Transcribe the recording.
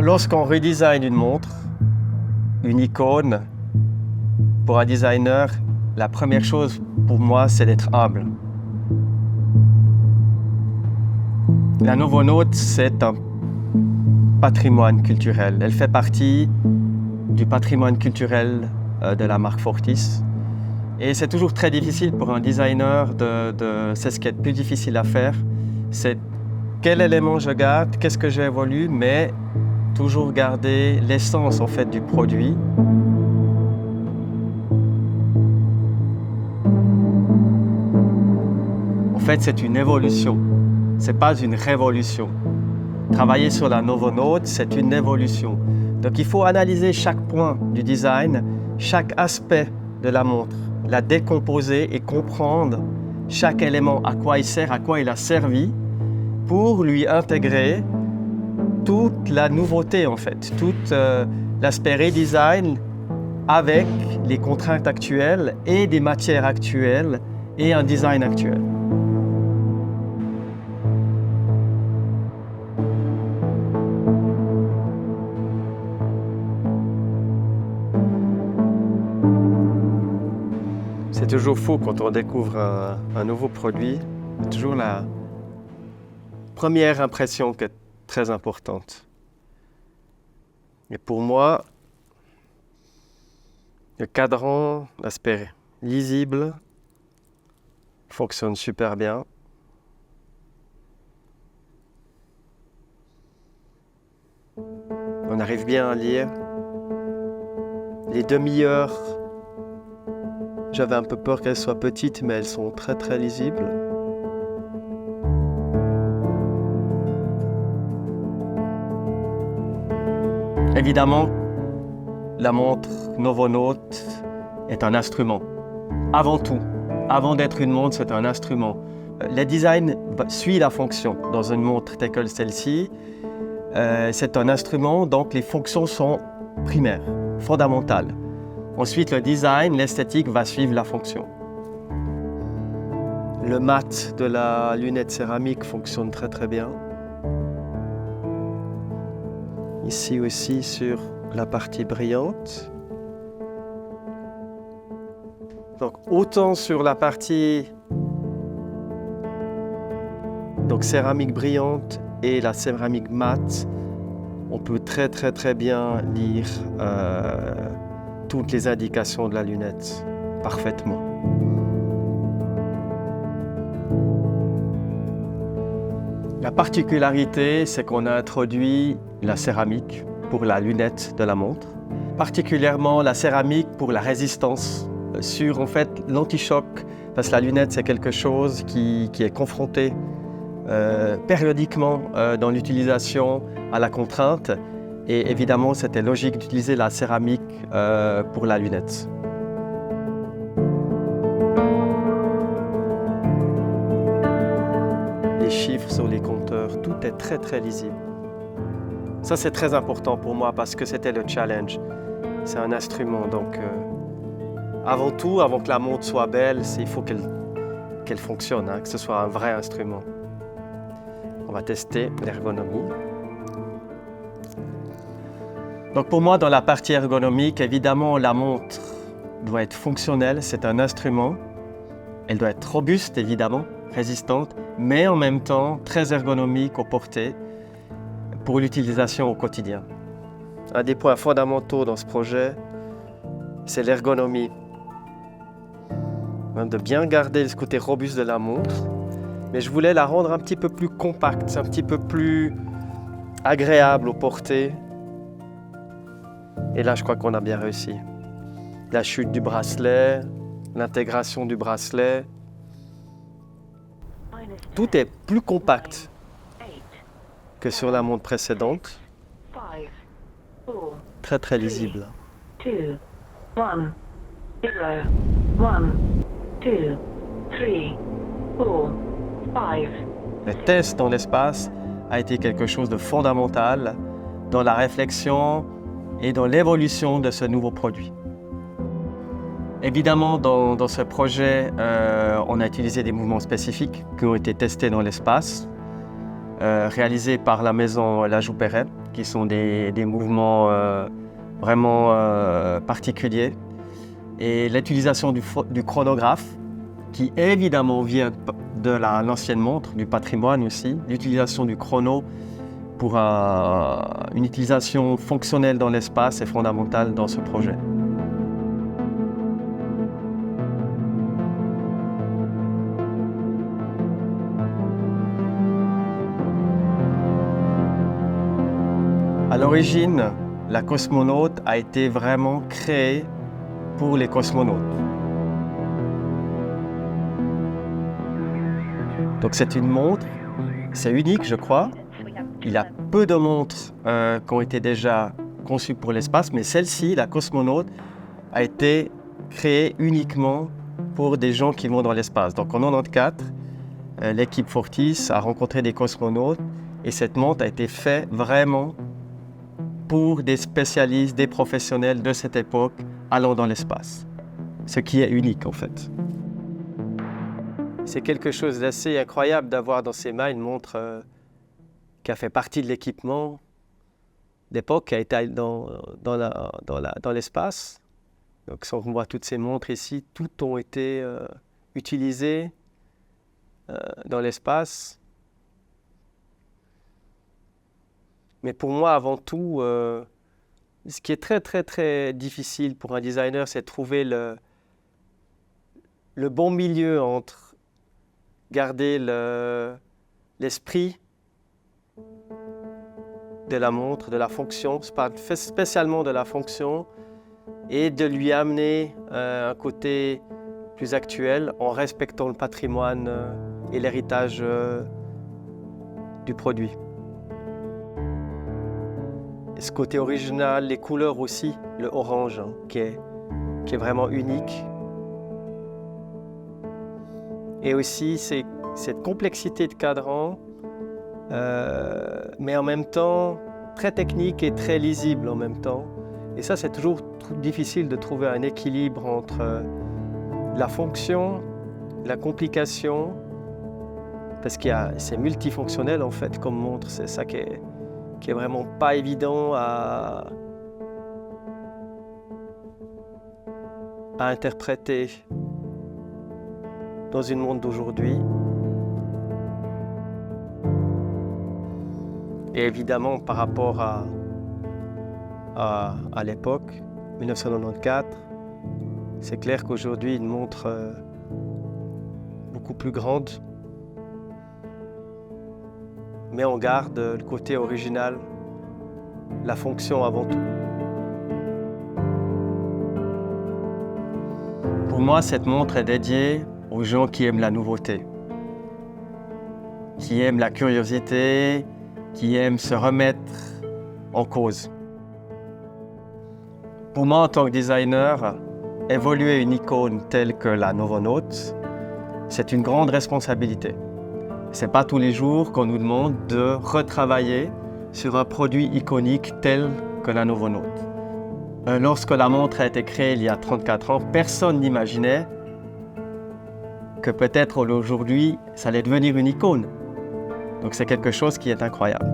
Lorsqu'on redesign une montre, une icône, pour un designer, la première chose pour moi, c'est d'être humble. La Novo Note, c'est un patrimoine culturel. Elle fait partie du patrimoine culturel de la marque Fortis. Et c'est toujours très difficile pour un designer c'est ce qui est le plus difficile à faire, c'est quel élément je garde, qu'est-ce que j'évolue, mais toujours garder l'essence en fait du produit. En fait, c'est une évolution, c'est pas une révolution. Travailler sur la Novo Note, c'est une évolution. Donc il faut analyser chaque point du design, chaque aspect de la montre, la décomposer et comprendre chaque élément, à quoi il sert, à quoi il a servi, pour lui intégrer toute la nouveauté en fait, tout l'aspect redesign avec les contraintes actuelles et des matières actuelles et un design actuel. C'est toujours fou quand on découvre un nouveau produit, c'est toujours la première impression qui est très importante. Et pour moi, le cadran, l'aspect lisible, fonctionne super bien. On arrive bien à lire. Les demi-heures, j'avais un peu peur qu'elles soient petites, mais elles sont très très lisibles. Évidemment, la montre Novo Note est un instrument. Avant tout, avant d'être une montre, c'est un instrument. Le design suit la fonction. Dans une montre telle que celle-ci, c'est un instrument, donc les fonctions sont primaires, fondamentales. Ensuite, le design, l'esthétique va suivre la fonction. Le mat de la lunette céramique fonctionne très très bien. Ici aussi sur la partie brillante. Donc autant sur la partie céramique brillante et la céramique mate, on peut très très très bien lire toutes les indications de la lunette parfaitement. La particularité, c'est qu'on a introduit la céramique pour la lunette de la montre, particulièrement la céramique pour la résistance sur en fait l'anti-choc, parce que la lunette c'est quelque chose qui est confronté périodiquement dans l'utilisation à la contrainte, et évidemment c'était logique d'utiliser la céramique pour la lunette. Les chiffres sur les compteurs, tout est très très lisible. Ça c'est très important pour moi parce que c'était le challenge. C'est un instrument, donc avant tout, avant que la montre soit belle, il faut qu'elle fonctionne, que ce soit un vrai instrument. On va tester l'ergonomie. Donc pour moi, dans la partie ergonomique, évidemment, la montre doit être fonctionnelle, c'est un instrument. Elle doit être robuste, évidemment, résistante, mais en même temps très ergonomique aux portées pour l'utilisation au quotidien. Un des points fondamentaux dans ce projet, c'est l'ergonomie. De bien garder ce côté robuste de la montre, mais je voulais la rendre un petit peu plus compacte, un petit peu plus agréable aux portées. Et là, je crois qu'on a bien réussi. La chute du bracelet, l'intégration du bracelet. Tout est plus compact que sur la montre précédente. Très très lisible. 2, 1, 0, 1, 2, 3, 4, 5. Le test dans l'espace a été quelque chose de fondamental dans la réflexion et dans l'évolution de ce nouveau produit. Évidemment, dans ce projet, on a utilisé des mouvements spécifiques qui ont été testés dans l'espace. réalisés par la maison La Joux-Perret, qui sont des mouvements vraiment particuliers. Et l'utilisation du chronographe, qui évidemment vient de l'ancienne montre, du patrimoine aussi. L'utilisation du chrono pour une utilisation fonctionnelle dans l'espace est fondamentale dans ce projet. À l'origine, la cosmonaute a été vraiment créée pour les cosmonautes. Donc c'est une montre, c'est unique je crois. Il y a peu de montres qui ont été déjà conçues pour l'espace, mais celle-ci, la cosmonaute, a été créée uniquement pour des gens qui vont dans l'espace. Donc en 1994, l'équipe Fortis a rencontré des cosmonautes et cette montre a été faite vraiment pour des spécialistes, des professionnels de cette époque allant dans l'espace. Ce qui est unique en fait. C'est quelque chose d'assez incroyable d'avoir dans ses mains une montre qui a fait partie de l'équipement d'époque, qui a été dans l'espace. Donc si on voit toutes ces montres ici, toutes ont été utilisées dans l'espace. Mais pour moi, avant tout, ce qui est très très très difficile pour un designer, c'est de trouver le bon milieu entre garder l'esprit de la montre, de la fonction, je parle spécialement de la fonction, et de lui amener un côté plus actuel en respectant le patrimoine et l'héritage du produit. Et ce côté original, les couleurs aussi, le orange qui est vraiment unique. Et aussi cette complexité de cadran, mais en même temps très technique et très lisible en même temps. Et ça, c'est toujours difficile de trouver un équilibre entre la fonction, la complication, parce que c'est multifonctionnel en fait comme montre, c'est ça qui est vraiment pas évident à interpréter dans une montre d'aujourd'hui. Et évidemment, par rapport à l'époque, 1994, c'est clair qu'aujourd'hui, une montre beaucoup plus grande, mais on garde le côté original, la fonction avant tout. Pour moi, cette montre est dédiée aux gens qui aiment la nouveauté, qui aiment la curiosité, qui aiment se remettre en cause. Pour moi, en tant que designer, évoluer une icône telle que la Novonaut, c'est une grande responsabilité. Ce n'est pas tous les jours qu'on nous demande de retravailler sur un produit iconique tel que la Novonaut. Lorsque la montre a été créée il y a 34 ans, personne n'imaginait que peut-être aujourd'hui, ça allait devenir une icône. Donc c'est quelque chose qui est incroyable.